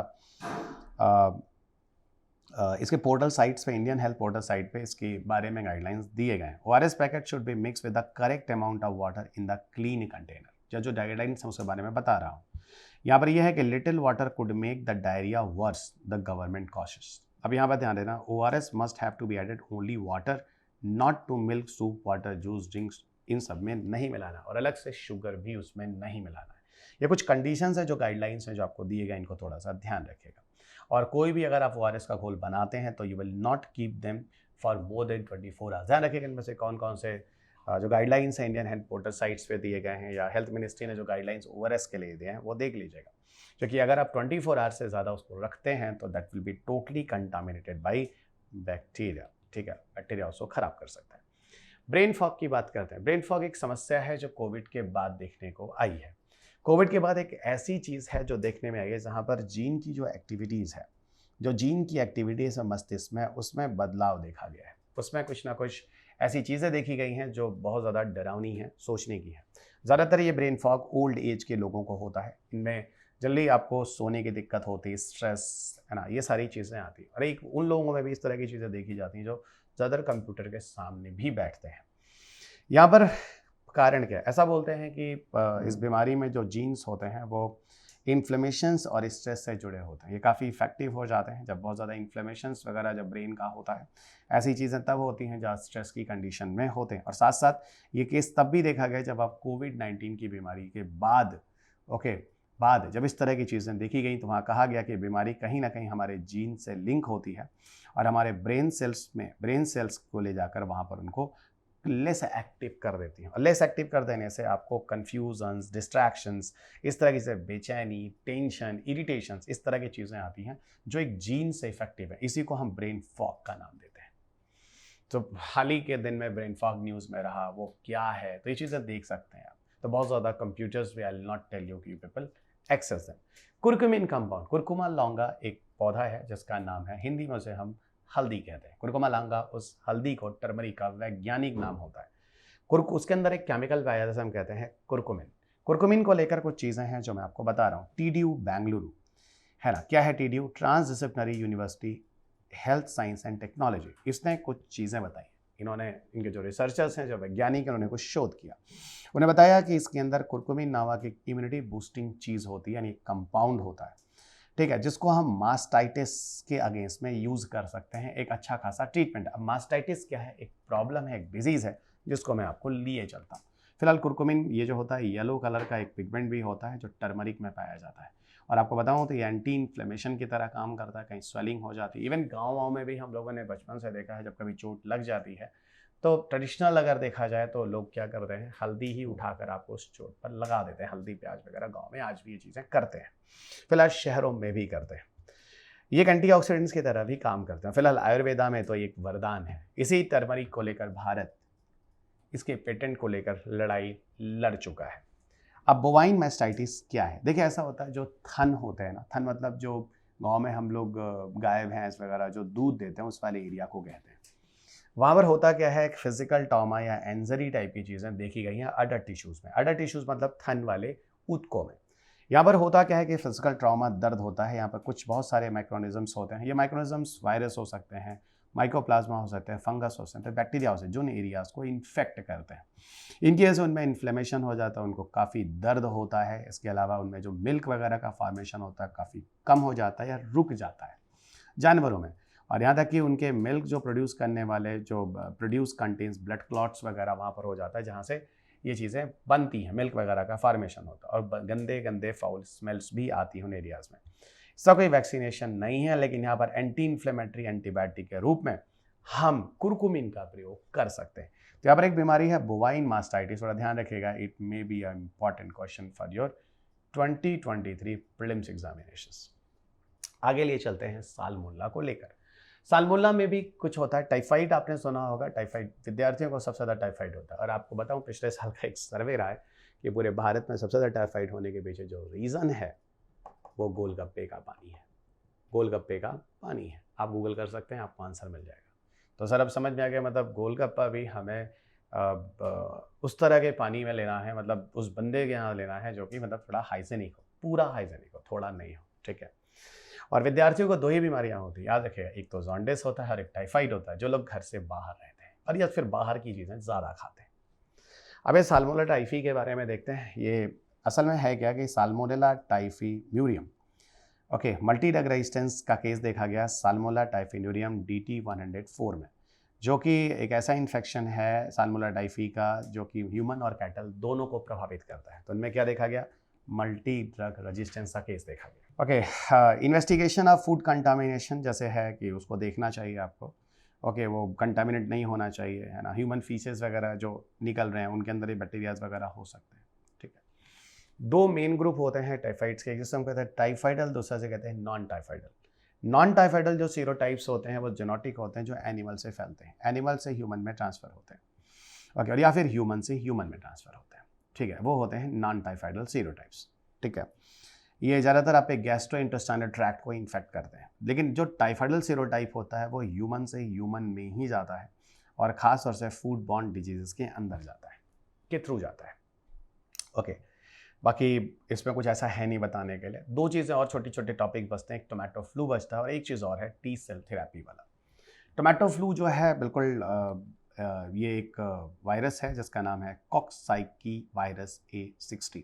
इसके पोर्टल साइट्स पे, इंडियन हेल्थ पोर्टल साइट पे इसके बारे में गाइडलाइंस दिए गए हैं। ORS packet should be mix with the correct amount of water in the clean container. जो गाइडलाइंस है उसके बारे में बता रहा हूँ। यहाँ पर यह है कि little water could make the diarrhoea worse, the government cautious. अब यहाँ पर ध्यान देना, ORS must have to be added only water, not to milk, soup, water, juice, drinks, इन सब में नहीं मिलाना और अलग से शुगर भी उसमें नहीं मिलाना है। ये कुछ कंडीशंस है, जो गाइडलाइंस हैं जो आपको दिए गए, इनको थोड़ा सा ध्यान रखिएगा। और कोई भी अगर आप ORS का घोल बनाते हैं तो you will not keep them for more than 24 hours. ध्यान रखिएगा इनमें से कौन कौन से जो गाइडलाइंस हैं इंडियन हेल्थ पोर्टल साइट्स पे दिए गए हैं, या हेल्थ मिनिस्ट्री ने जो गाइडलाइंस ORS के लिए दिए हैं, वो देख लीजिएगा। क्योंकि अगर आप 24 आवर्स से ज़्यादा उसको रखते हैं तो that will be totally contaminated by bacteria. ठीक है, बैक्टीरिया उसको खराब कर सकता है। ब्रेन फॉग की बात करते हैं। ब्रेन फॉग एक समस्या है जो कोविड के बाद देखने को आई है। कोविड के बाद एक ऐसी चीज़ है जो देखने में आई है, जहाँ पर जीन की जो एक्टिविटीज़ है, जो जीन की एक्टिविटीज़ है मस्तिष्क में, उसमें बदलाव देखा गया है। उसमें कुछ ना कुछ ऐसी चीज़ें देखी गई हैं जो बहुत ज़्यादा डरावनी हैं, सोचने की है। ज़्यादातर ये ब्रेन फॉग ओल्ड एज के लोगों को होता है। इनमें जल्दी आपको सोने की दिक्कत होती है, स्ट्रेस है ना, ये सारी चीज़ें आती हैं। और एक उन लोगों में भी इस तरह की चीज़ें देखी जाती हैं जो ज़्यादातर कंप्यूटर के सामने भी बैठते हैं। यहाँ पर कारण क्या है? ऐसा बोलते हैं कि इस बीमारी में जो जीन्स होते हैं वो इन्फ्लेमेशंस और स्ट्रेस से जुड़े होते हैं। ये काफ़ी इफेक्टिव हो जाते हैं जब बहुत ज़्यादा इन्फ्लेमेशंस वगैरह जब ब्रेन का होता है। ऐसी चीज़ें तब होती हैं जहाँ स्ट्रेस की कंडीशन में होते हैं। और साथ साथ ये केस तब भी देखा गया जब आप कोविड-19 की बीमारी के बाद बाद जब इस तरह की चीज़ें देखी गई, तो वहाँ कहा गया कि बीमारी कहीं ना कहीं हमारे जीन से लिंक होती है और हमारे ब्रेन सेल्स को ले जाकर वहाँ पर उनको लेस एक्टिव कर देती हैं। और लेस एक्टिव कर देने से आपको कन्फ्यूजन्स, डिस्ट्रैक्शंस, इस तरह की से बेचैनी, टेंशन, इरिटेशंस, इस तरह की चीज़ें आती हैं जो एक जीन से इफेक्टिव है। इसी को हम ब्रेन फॉग का नाम देते हैं। तो हाल ही के दिन में ब्रेन फॉग न्यूज़ में रहा, वो क्या है, तो ये चीज़ें देख सकते हैं आप। तो बहुत ज़्यादा computers we I will not tell you कि people access them. Curcumin compound, curcuma longa एक पौधा है जिसका नाम है, हिंदी में उसे हम हल्दी कहते हैं। कुरकुमा लौंगा, उस हल्दी को, टर्मरिक का वैज्ञानिक नाम होता है। उसके अंदर एक केमिकल पाया जैसे हम कहते हैं कुरकुमिन। कुरकुमिन को लेकर कुछ चीज़ें हैं जो मैं आपको बता रहा हूँ। TDU बेंगलुरु है ना, क्या है TDU? Transdisciplinary university health science and technology. इसने कुछ चीज़ें बताई। इन्होंने, इनके जो रिसर्चर्स हैं, जो वैज्ञानिक हैं, उन्होंने कुछ शोध किया। उन्हें बताया कि इसके अंदर कुरकुमिन नामक एक इम्यूनिटी बूस्टिंग चीज़ होती है, यानी कंपाउंड होता है, ठीक है, जिसको हम मास्टाइटिस के अगेंस्ट में यूज़ कर सकते हैं, एक अच्छा खासा ट्रीटमेंट। अब मास्टाइटिस क्या है? एक प्रॉब्लम है, एक डिजीज़ है, जिसको मैं आपको लिए चलता हूँ। फिलहाल कुरकुमिन ये जो होता है, येलो कलर का एक पिगमेंट भी होता है जो टर्मरिक में पाया जाता है। और आपको बताऊँ तो ये एंटी इन्फ्लेमेशन की तरह काम करता है। कहीं स्वेलिंग हो जाती है, इवन गाँव में भी हम लोगों ने बचपन से देखा है, जब कभी चोट लग जाती है तो ट्रेडिशनल अगर देखा जाए तो लोग क्या करते हैं, हल्दी ही उठाकर आपको उस चोट पर लगा देते हैं। हल्दी प्याज वगैरह गांव में आज भी ये चीज़ें करते हैं, फिलहाल शहरों में भी करते हैं। ये एंटीऑक्सीडेंट्स की तरह भी काम करते हैं। फिलहाल आयुर्वेदा में तो एक वरदान है। इसी टर्मरिक को लेकर भारत इसके पेटेंट को लेकर लड़ाई लड़ चुका है। अब बोवाइन मास्टाइटिस क्या है? देखिए, ऐसा होता है, जो थन होते हैं ना, थन मतलब जो गाँव में हम लोग गाय भैंस वगैरह जो दूध देते हैं उस वाले एरिया को कहते हैं। वहाँ पर होता क्या है, एक फिजिकल ट्रॉमा या एंजरी टाइप की चीज़ें देखी गई हैं अडर टिश्यूज़ में। अडर टिश्यूज़ मतलब थन वाले ऊतकों में। यहाँ पर होता क्या है कि फिजिकल ट्रॉमा, दर्द होता है। यहाँ पर कुछ बहुत सारे माइक्रोनिज़म्स होते हैं। ये माइक्रोनिज़म्स वायरस हो सकते हैं, माइकोप्लाज्मा हो सकते हैं, फंगस हो सकते हैं, बैक्टीरिया हो सकते हैं, जो उन एरियाज़ को इन्फेक्ट करते हैं। इनकी वजह से उनमें इन्फ्लेमेशन हो जाता है, उनको काफ़ी दर्द होता है। इसके अलावा उनमें जो मिल्क वगैरह का फॉर्मेशन होता है काफ़ी कम हो जाता है या रुक जाता है जानवरों में। और यहाँ तक कि उनके मिल्क जो प्रोड्यूस करने वाले, जो प्रोड्यूस कंटेन्स ब्लड क्लॉट्स वगैरह, वहाँ पर हो जाता है, जहाँ से ये चीज़ें बनती हैं, मिल्क वगैरह का फॉर्मेशन होता है। और गंदे गंदे फाउल स्मेल्स भी आती हैं उन एरियाज़ में। इसका कोई वैक्सीनेशन नहीं है, लेकिन यहाँ पर एंटी इन्फ्लेमेटरी एंटीबायोटिक के रूप में हम कुरकुमिन का प्रयोग कर सकते हैं। तो यहाँ पर एक बीमारी है बोवाइन मास्टाइटिस, थोड़ा ध्यान रखिएगा। It may be a important question for your 2023 prelims examinations. आगे लिए चलते हैं सालमोनेला को लेकर। साल्मोनेला में भी कुछ होता है। टाइफाइड आपने सुना होगा, टाइफाइड विद्यार्थियों को सबसे ज़्यादा टाइफाइड होता है। और आपको बताऊं, पिछले साल का एक सर्वे रहा है कि पूरे भारत में सबसे ज़्यादा टाइफाइड होने के पीछे जो रीज़न है वो गोलगप्पे का पानी है। गोलगप्पे का पानी है, आप गूगल कर सकते हैं, आपको आंसर मिल जाएगा। तो सर अब समझ में आ गया, मतलब गोलगप्पा भी हमें उस तरह के पानी में लेना है, मतलब उस बंदे के यहाँ लेना है जो कि मतलब थोड़ा हाइजेनिक हो, पूरा हाइजेनिक हो, थोड़ा नहीं हो, ठीक है। और विद्यार्थियों को दो ही बीमारियां होती हैं, याद रखिएगा, एक तो जॉन्डिस होता है और एक टाइफाइड होता है, जो लोग घर से बाहर रहते हैं और या फिर बाहर की चीज़ें ज़्यादा खाते हैं। अब ये साल्मोनेला टाइफी के बारे में देखते हैं। ये असल में है क्या कि salmonella typhimurium, okay, multi drug resistance का केस देखा गया साल्मोनेला टाइफिन्यूरियम DT104 में, जो कि एक ऐसा इन्फेक्शन है साल्मोनेला टाइफी का जो कि ह्यूमन और कैटल दोनों को प्रभावित करता है। तो इनमें क्या देखा गया, मल्टी ड्रग रेजिस्टेंस का केस देखा गया। Okay, investigation of food contamination जैसे है कि उसको देखना चाहिए आपको, ओके, वो कंटामिनेट नहीं होना चाहिए, है ना। ह्यूमन फीसेस वगैरह जो निकल रहे हैं उनके अंदर ये बैक्टीरियाज वगैरह हो सकते हैं, ठीक है। दो मेन ग्रुप होते हैं टाइफाइड्स के, एक जिसको हम कहते हैं टाइफाइडल, दूसरा से कहते हैं नॉन टाइफाइडल। नॉन टाइफाइडल जो सीरोटाइप्स होते हैं वो जेनेटिक होते हैं, जो एनिमल से फैलते हैं, एनिमल से ह्यूमन में ट्रांसफर होते हैं, ओके, और या फिर ह्यूमन से ह्यूमन में ट्रांसफर होते हैं, ठीक है, वो होते हैं नॉन टाइफाइडल सीरोटाइप्स, ठीक है। ये ज़्यादातर आपके गैस्ट्रो इंटेस्टाइनल ट्रैक्ट को इन्फेक्ट करते हैं, लेकिन जो टाइफाइडल सीरोटाइप होता है वो ह्यूमन से ह्यूमन में ही जाता है और ख़ास तौर से फूड बॉर्न डिजीज़ के अंदर जाता है, के थ्रू जाता है, ओके। बाकी इसमें कुछ ऐसा है नहीं बताने के लिए। दो चीज़ें और छोटी छोटे टॉपिक बचते हैं, एक टोमेटो फ्लू बचता है और एक चीज़ और है टी सेल थेरेपी वाला। टोमेटो फ्लू जो है बिल्कुल ये एक वायरस है जिसका नाम है कॉक्साइकी वायरस A16,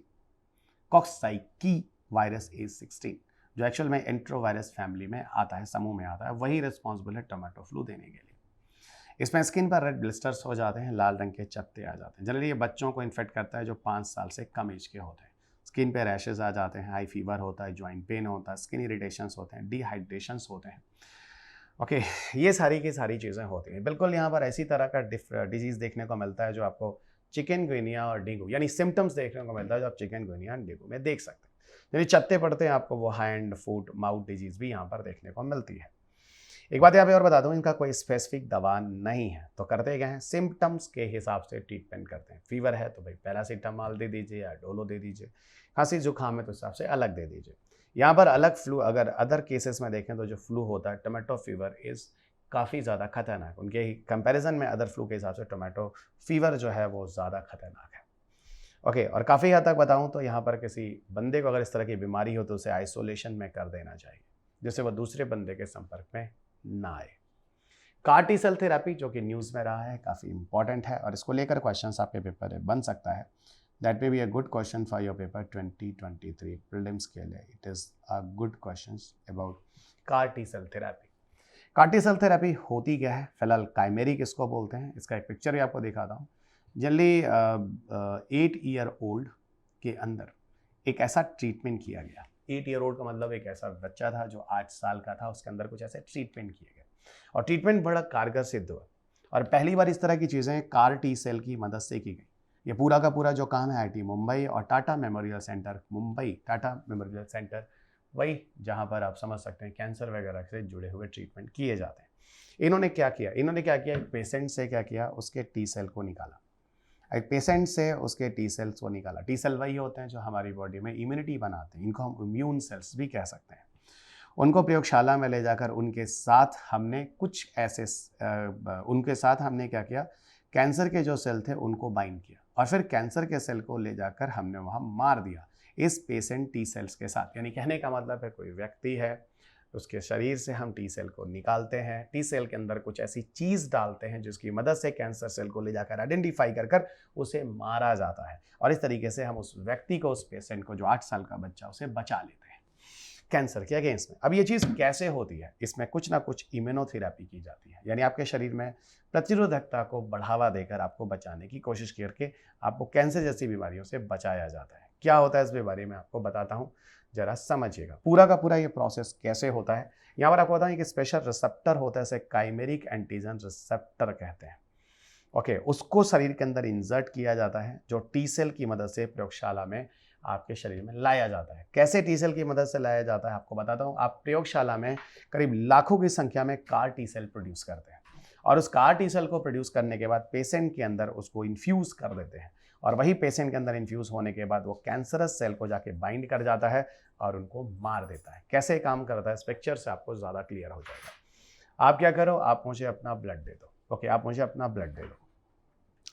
कॉक्साइकी वायरस A16, जो एक्चुअल में एंट्रोवायरस फैमिली में आता है, समूह में आता है, वही रिस्पॉन्सिबल है टोमेटो फ्लू देने के लिए। इसमें स्किन पर रेड ब्लिस्टर्स हो जाते हैं, लाल रंग के चत्ते आ जाते हैं। जनरली ये बच्चों को इन्फेक्ट करता है जो 5 साल से कम एज के होते हैं। स्किन पे रैशेज आ जाते हैं, हाई फीवर होता है, जॉइंट पेन होता है, स्किन इरिटेशंस होते हैं, डिहाइड्रेशंस होते हैं, ओके। ये सारी की सारी चीज़ें होती हैं। बिल्कुल यहाँ पर ऐसी तरह का डिजीज़ देखने को मिलता है जो आपको चिकनगुनिया और डेंगू, यानी सिम्टम्स देखने को मिलता है जो आप चिकनगुनिया और डेंगू में देख सकते हैं। यानी चत्ते पड़ते हैं आपको, वो हैंड फुट माउथ डिजीज़ भी यहाँ पर देखने को मिलती है। एक बात यहाँ पे और बता दूँ, इनका कोई स्पेसिफिक दवा नहीं है, तो करते क्या हैं, सिम्टम्स के हिसाब से ट्रीटमेंट करते हैं। फीवर है तो भाई पैरासीटामॉल दे दीजिए या डोलो दे दीजिए, खांसी जुकाम है तो उस हिसाब से अलग दे दीजिए। यहाँ पर अलग फ्लू, अगर अदर केसेस में देखें तो जो फ्लू होता है टोमेटो फीवर इज़ काफ़ी ज़्यादा खतरनाक, उनके कंपैरिजन में अदर फ्लू के हिसाब से टोमेटो फीवर जो है वो ज़्यादा खतरनाक है, ओके। और काफ़ी हद तक बताऊँ तो यहाँ पर किसी बंदे को अगर इस तरह की बीमारी हो तो उसे आइसोलेशन में कर देना चाहिए, जिससे वो दूसरे बंदे के संपर्क में ना आए। कार टी सेल थेरेपी जो कि न्यूज़ में रहा है, काफ़ी इंपॉर्टेंट है और इसको लेकर क्वेश्चंस आपके पेपर में बन सकता है। That may be a good question for your paper 2023 prelims के लिए। It is a good questions about CAR T cell therapy. CAR T cell therapy होती क्या है, फिलहाल काइमेरिक इसको बोलते हैं। इसका एक पिक्चर भी आपको दिखाता हूँ। जनरली 8 ईयर ओल्ड के अंदर एक ऐसा ट्रीटमेंट किया गया। 8 ईयर ओल्ड का मतलब एक ऐसा बच्चा था जो 8 साल का था, उसके अंदर कुछ ऐसे ट्रीटमेंट किए गए और ट्रीटमेंट बड़ा कारगर सिद्ध हुआ। और पहली बार इस तरह की चीज़ें कार टी सेल की मदद से की गई। ये पूरा का पूरा जो काम है IIT मुंबई और Tata memorial centre, Mumbai Tata memorial centre, वही जहाँ पर आप समझ सकते हैं कैंसर वगैरह से जुड़े हुए ट्रीटमेंट किए जाते हैं। इन्होंने क्या किया, एक पेशेंट से क्या किया, उसके टी सेल को निकाला। एक पेशेंट से उसके टी सेल्स को निकाला। टी सेल वही होते हैं जो हमारी बॉडी में इम्यूनिटी बनाते हैं, इनको हम इम्यून सेल्स भी कह सकते हैं। उनको प्रयोगशाला में ले जाकर उनके साथ हमने क्या किया, कैंसर के जो सेल थे उनको बाइंड किया और फिर कैंसर के सेल को ले जाकर हमने वहाँ मार दिया इस पेशेंट टी सेल्स के साथ। यानी कहने का मतलब है कोई व्यक्ति है, उसके शरीर से हम टी सेल को निकालते हैं, टी सेल के अंदर कुछ ऐसी चीज़ डालते हैं जिसकी मदद से कैंसर सेल को ले जाकर आइडेंटिफाई कर उसे मारा जाता है और इस तरीके से हम उस व्यक्ति को, उस पेशेंट को जो 8 साल का बच्चा, उसे बचा लेते हैं कैंसर के अगेंस्ट में। अब ये चीज़ कैसे होती है, इसमें कुछ ना कुछ इम्यूनोथेरेपी की जाती है, यानी आपके शरीर में प्रतिरोधकता को बढ़ावा देकर आपको बचाने की कोशिश करके आपको कैंसर जैसी बीमारियों से बचाया जाता है। क्या होता है इस बीमारी में आपको बताता हूँ, जरा समझिएगा पूरा का पूरा ये प्रोसेस कैसे होता है। यहाँ पर आपको बताएं कि स्पेशल रिसेप्टर होता है, इसे काइमेरिक एंटीजन रिसेप्टर कहते हैं, ओके। उसको शरीर के अंदर इंसर्ट किया जाता है जो टी सेल की मदद से प्रयोगशाला में आपके शरीर में लाया जाता है। कैसे टी सेल की मदद से लाया जाता है आपको बताता हूँ। आप प्रयोगशाला में करीब लाखों की संख्या में कार टी सेल प्रोड्यूस करते हैं और उस कार टी सेल को प्रोड्यूस करने के बाद पेशेंट के अंदर उसको इन्फ्यूज़ कर देते हैं और वही पेशेंट के अंदर इन्फ्यूज़ होने के बाद वो कैंसरस सेल को जाके बाइंड कर जाता है और उनको मार देता है। कैसे काम करता है इस पिक्चर से आपको ज़्यादा क्लियर हो जाएगा। आप क्या करो, आप मुझे अपना ब्लड दे दो। ओके, आप मुझे अपना ब्लड दे दो।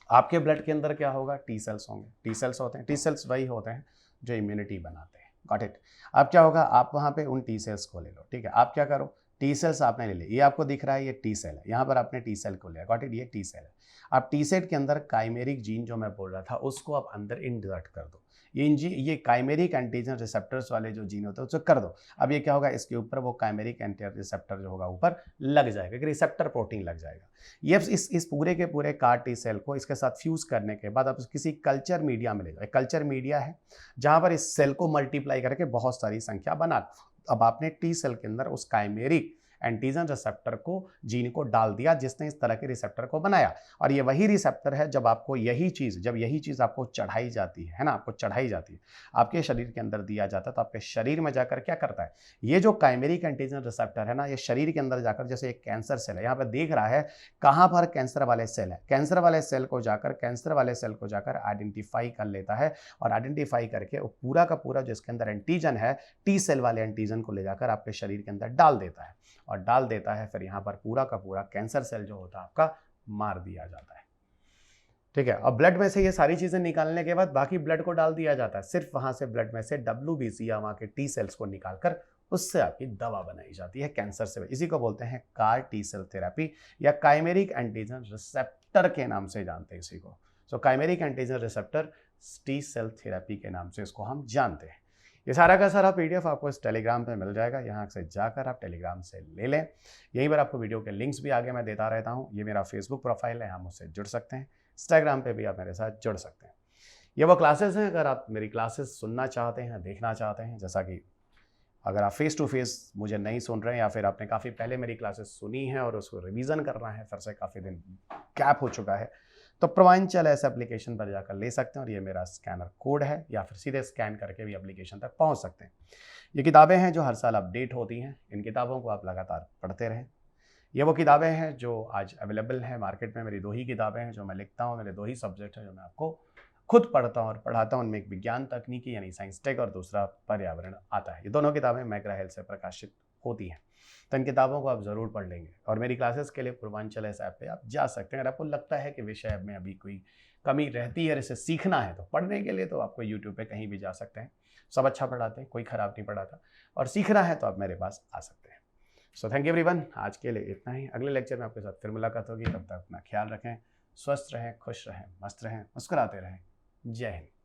आपके ब्लड के अंदर क्या होगा, टी सेल्स होंगे। टी सेल्स होते हैं, टी सेल्स वही होते हैं जो इम्यूनिटी बनाते हैं। Got it. अब क्या होगा, आप वहाँ पे उन टी सेल्स को ले लो। ठीक है, आप क्या करो, टी सेल्स आपने ले ली, ये आपको दिख रहा है ये टी सेल है, यहाँ पर आपने टी सेल को लिया। गॉट इट, ये टी सेल है। आप टी सेल के अंदर काइमेरिक जीन जो मैं बोल रहा था उसको आप अंदर इंसर्ट कर दो। ये काइमेरिक एंटीजन रिसेप्टर्स वाले जो जीन होते हैं उसको कर दो। अब ये क्या होगा, इसके ऊपर वो काइमेरिक एंटी रिसेप्टर जो होगा ऊपर लग जाएगा, एक रिसेप्टर प्रोटीन लग जाएगा। ये इस पूरे के पूरे कार टी सेल को इसके साथ फ्यूज़ करने के बाद आप किसी कल्चर मीडिया में ले जाओ। कल्चर मीडिया है जहाँ पर इस सेल को मल्टीप्लाई करके बहुत सारी संख्या बना। अब आपने टी सेल के अंदर उस काइमेरिक एंटीजन रिसेप्टर को, जीन को डाल दिया जिसने इस तरह के रिसेप्टर को बनाया। और ये वही रिसेप्टर है जब आपको यही चीज़ आपको चढ़ाई जाती है ना, आपको चढ़ाई जाती है, आपके शरीर के अंदर दिया जाता है, तो आपके शरीर में जाकर क्या करता है, ये जो काइमेरिक एंटीजन रिसेप्टर है ना, ये शरीर के अंदर जाकर, जैसे एक कैंसर सेल है, यहाँ पर देख रहा है कहाँ पर कैंसर वाले सेल है, कैंसर वाले सेल को जाकर आइडेंटिफाई कर लेता है और आइडेंटिफाई करके वो पूरा का पूरा जिसके अंदर एंटीजन है, टी सेल वाले एंटीजन को ले जाकर आपके शरीर के अंदर डाल देता है और डाल देता है। फिर यहाँ पर पूरा का पूरा कैंसर सेल जो होता है आपका मार दिया जाता है। ठीक है, अब ब्लड में से ये सारी चीज़ें निकालने के बाद बाकी ब्लड को डाल दिया जाता है। सिर्फ वहाँ से ब्लड में से WBC या वहाँ के टी सेल्स को निकालकर उससे आपकी दवा बनाई जाती है कैंसर से। इसी को बोलते हैं कार टी सेल थेरेपी या काइमेरिक एंटीजन रिसेप्टर के नाम से जानते हैं इसी को। So chimeric antigen receptor T cell therapy के नाम से इसको हम जानते हैं। ये सारा का सारा PDF आपको इस टेलीग्राम पे मिल जाएगा, यहाँ से जाकर आप टेलीग्राम से ले लें। यहीं पर आपको वीडियो के लिंक्स भी आगे मैं देता रहता हूँ। ये मेरा फेसबुक प्रोफाइल है, आप मुझसे जुड़ सकते हैं। इंस्टाग्राम पे भी आप मेरे साथ जुड़ सकते हैं। ये वो क्लासेस हैं, अगर आप मेरी क्लासेस सुनना चाहते हैं, देखना चाहते हैं, जैसा कि अगर आप फेस टू फेस मुझे नहीं सुन रहे हैं या फिर आपने काफ़ी पहले मेरी क्लासेस सुनी हैं और उसको रिवीजन करना है, फिर से काफ़ी दिन गैप हो चुका है, तो प्रवांचल ऐसे एप्लीकेशन पर जाकर ले सकते हैं और ये मेरा स्कैनर कोड है, या फिर सीधे स्कैन करके भी एप्लीकेशन तक पहुंच सकते हैं। ये किताबें हैं जो हर साल अपडेट होती हैं, इन किताबों को आप लगातार पढ़ते रहें। ये वो किताबें हैं जो आज अवेलेबल हैं मार्केट में। मेरी 2 ही किताबें हैं जो मैं लिखता हूँ, मेरे 2 ही सब्जेक्ट हैं जो मैं आपको खुद पढ़ता हूँ और पढ़ाता हूँ। उनमें एक विज्ञान तकनीकी यानी साइंस टेक और दूसरा पर्यावरण आता है। ये दोनों किताबें मैग्रा हेल्थ से प्रकाशित होती हैं, तो इन किताबों को आप ज़रूर पढ़ लेंगे। और मेरी क्लासेस के लिए पूर्वांचल इस ऐप पे आप जा सकते हैं। अगर आपको लगता है कि विषय में अभी कोई कमी रहती है, इसे सीखना है, तो पढ़ने के लिए तो आपको यूट्यूब पे कहीं भी जा सकते हैं। सब अच्छा पढ़ाते हैं, कोई ख़राब नहीं पढ़ाता। और सीखना है तो आप मेरे पास आ सकते हैं। सो थैंक यू एवरीवन, आज के लिए इतना ही। अगले लेक्चर में आपके साथ फिर मुलाकात होगी। तब तक अपना ख्याल रखें, स्वस्थ रहें, खुश रहें, मस्त रहें, मुस्कुराते रहें। जय हिंद।